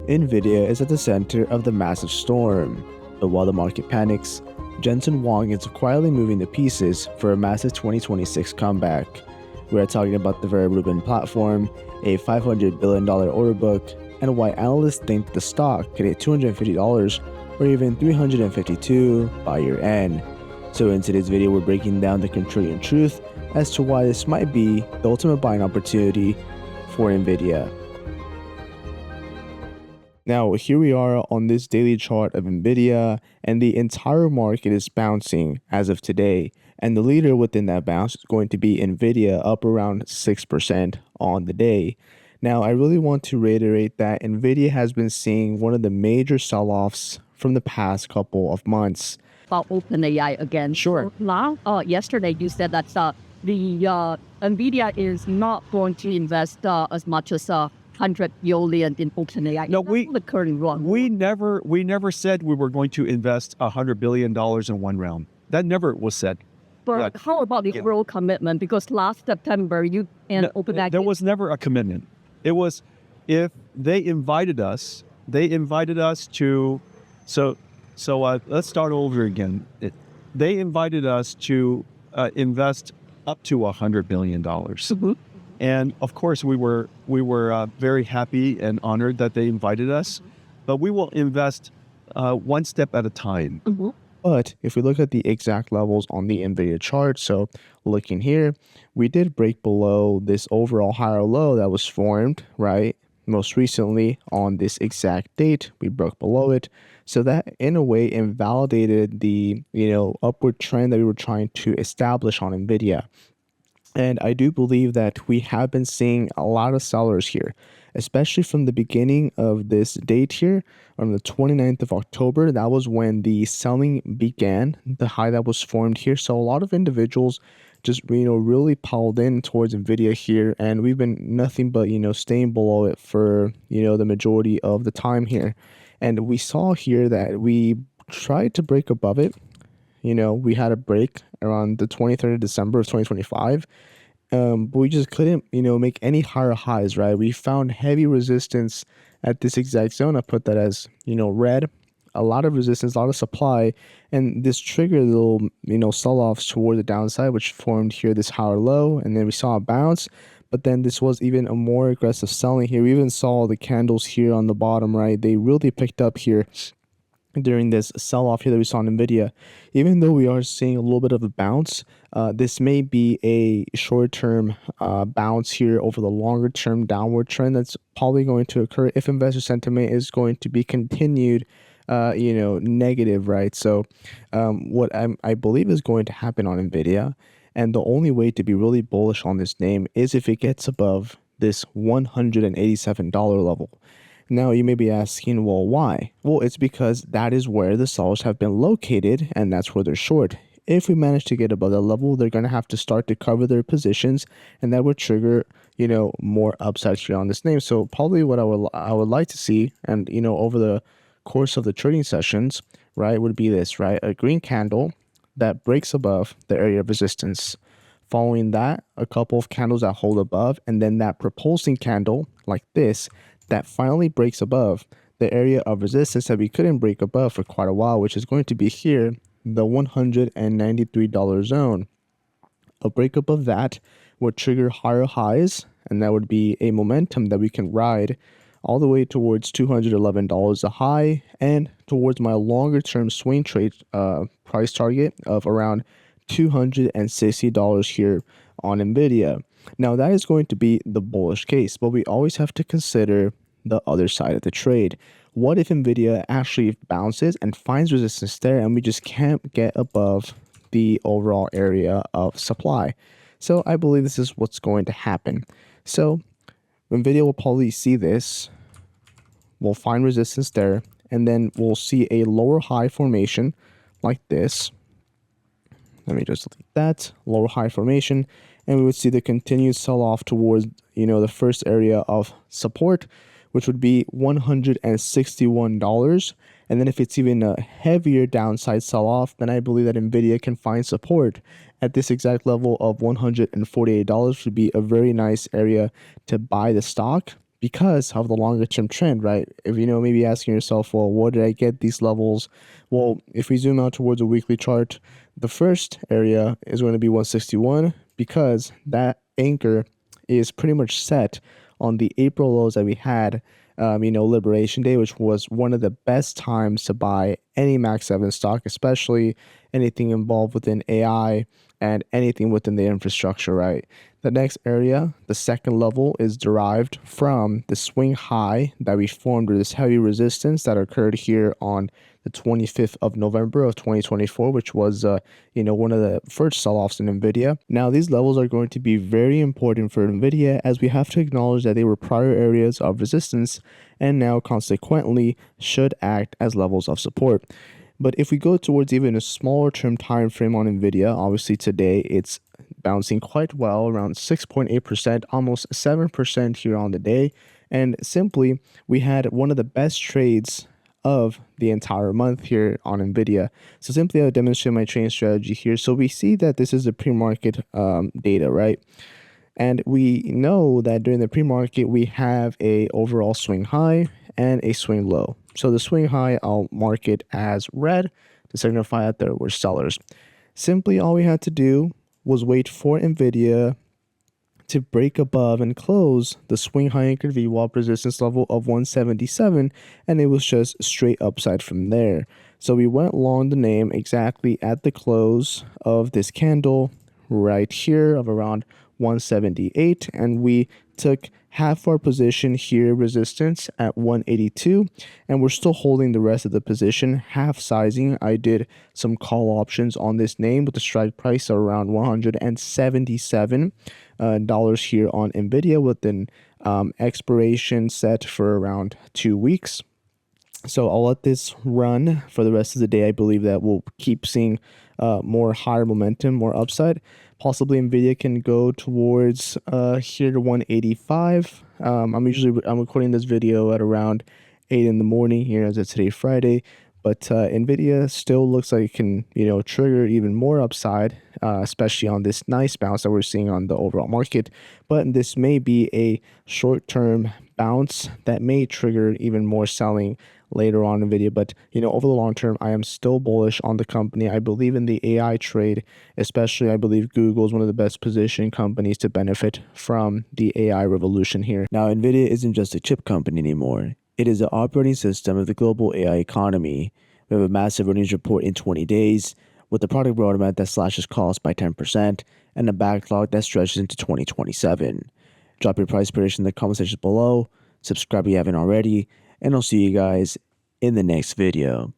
Nvidia is at the center of the massive storm, but while the market panics, Jensen Huang is quietly moving the pieces for a massive 2026 comeback. We are talking about the Vera Rubin platform, a $500 billion order book, and why analysts think the stock could hit $250 or even $352 by year end. So in today's video, we're breaking down the Contrarian Truth as to why this might be the ultimate buying opportunity for Nvidia. Now, here we are on this daily chart of Nvidia, and the entire market is bouncing as of today. And the leader within that bounce is going to be Nvidia, up around 6% on the day. Now, I really want to reiterate that Nvidia has been seeing one of the major sell-offs from the past couple of months. About OpenAI again. Sure. Now, yesterday you said that the Nvidia is not going to invest as much as 100 billion in OpenAI. No, we never said we were going to invest $100 billion in one round. That never was said. But how about the overall commitment? Because last September you and OpenAI. There was never a commitment. It was if they invited us to. So let's start over again. They invited us to invest up to $100 billion. Mm-hmm. And of course, we were very happy and honored that they invited us, but we will invest one step at a time. Mm-hmm. But if we look at the exact levels on the Nvidia chart, so looking here, we did break below this overall higher low that was formed, right? Most recently on this exact date, we broke below it. So that in a way invalidated the, upward trend that we were trying to establish on Nvidia. And I do believe that we have been seeing a lot of sellers here, especially from the beginning of this date here, on the 29th of October. That was when the selling began, the high that was formed here. So a lot of individuals just, really piled in towards Nvidia here. And we've been nothing but, staying below it for, the majority of the time here. And we saw here that we tried to break above it. We had a break around the 23rd of December of 2025, but we just couldn't, make any higher highs, right? We found heavy resistance at this exact zone. I put that as, red, a lot of resistance, a lot of supply, and this triggered little, sell-offs toward the downside, which formed here this higher low, and then we saw a bounce. But then this was even a more aggressive selling here. We even saw the candles here on the bottom, right? They really picked up here during this sell-off here that we saw in Nvidia. Even though we are seeing a little bit of a bounce, this may be a short-term bounce here over the longer-term downward trend that's probably going to occur if investor sentiment is going to be continued negative, right? So what I believe is going to happen on Nvidia, and the only way to be really bullish on this name is if it gets above this $187 level. Now, you may be asking, well, why? Well, it's because that is where the sellers have been located, and that's where they're short. If we manage to get above that level, they're going to have to start to cover their positions, and that would trigger, more upside here on this name. So probably what I would like to see, and, over the course of the trading sessions, right, would be this, right? A green candle that breaks above the area of resistance. Following that, a couple of candles that hold above, and then that propulsing candle like this, that finally breaks above the area of resistance that we couldn't break above for quite a while, which is going to be here, the $193 zone. A break above that would trigger higher highs, and that would be a momentum that we can ride all the way towards $211 a high, and towards my longer term swing trade price target of around $260 here on Nvidia. Now, that is going to be the bullish case, but we always have to consider the other side of the trade. What if Nvidia actually bounces and finds resistance there, and we just can't get above the overall area of supply? So I believe this is what's going to happen. So Nvidia will probably see this, we'll find resistance there, and then we'll see a lower high formation like this. Let me just delete that, lower high formation, and we would see the continued sell-off towards, the first area of support, which would be $161. And then if it's even a heavier downside sell-off, then I believe that Nvidia can find support at this exact level of $148, would be a very nice area to buy the stock. because of the longer term trend, right? If you know, maybe asking yourself, well, where did I get these levels? Well, if we zoom out towards a weekly chart, the first area is going to be 161 because that anchor is pretty much set on the April lows that we had, Liberation Day, which was one of the best times to buy any Max 7 stock, especially anything involved within AI and anything within the infrastructure, right? The next area, the second level, is derived from the swing high that we formed, or this heavy resistance that occurred here on the 25th of November of 2024, which was, one of the first sell-offs in Nvidia. Now, these levels are going to be very important for Nvidia, as we have to acknowledge that they were prior areas of resistance and now consequently should act as levels of support. But if we go towards even a smaller term time frame on Nvidia, obviously today it's bouncing quite well, around 6.8%, almost 7% here on the day. And simply, we had one of the best trades of the entire month here on Nvidia. So simply, I'll demonstrate my trading strategy here. So we see that this is the pre-market data, right? And we know that during the pre-market, we have a overall swing high and a swing low. So the swing high, I'll mark it as red to signify that there were sellers. Simply, all we had to do was wait for Nvidia to break above and close the swing high anchored VWAP resistance level of 177, and it was just straight upside from there. So we went long the name exactly at the close of this candle right here of around 178, and we took half our position here, resistance at 182, and we're still holding the rest of the position, half sizing. I did some call options on this name with the strike price of around $177 here on Nvidia, with an expiration set for around 2 weeks. So I'll let this run for the rest of the day. I believe that we'll keep seeing more higher momentum, more upside. Possibly Nvidia can go towards here to 185. I'm recording this video at around 8 in the morning here, as it's today Friday. But Nvidia still looks like it can, trigger even more upside, especially on this nice bounce that we're seeing on the overall market. But this may be a short-term bounce that may trigger even more selling later on Nvidia. But over the long term, I am still bullish on the company. I believe in the AI trade, especially I believe Google is one of the best positioned companies to benefit from the AI revolution here. Now, Nvidia isn't just a chip company anymore. It is the operating system of the global AI economy. We have a massive earnings report in 20 days, with a product roadmap that slashes costs by 10% and a backlog that stretches into 2027. Drop your price prediction in the comment section below, subscribe if you haven't already, and I'll see you guys in the next video.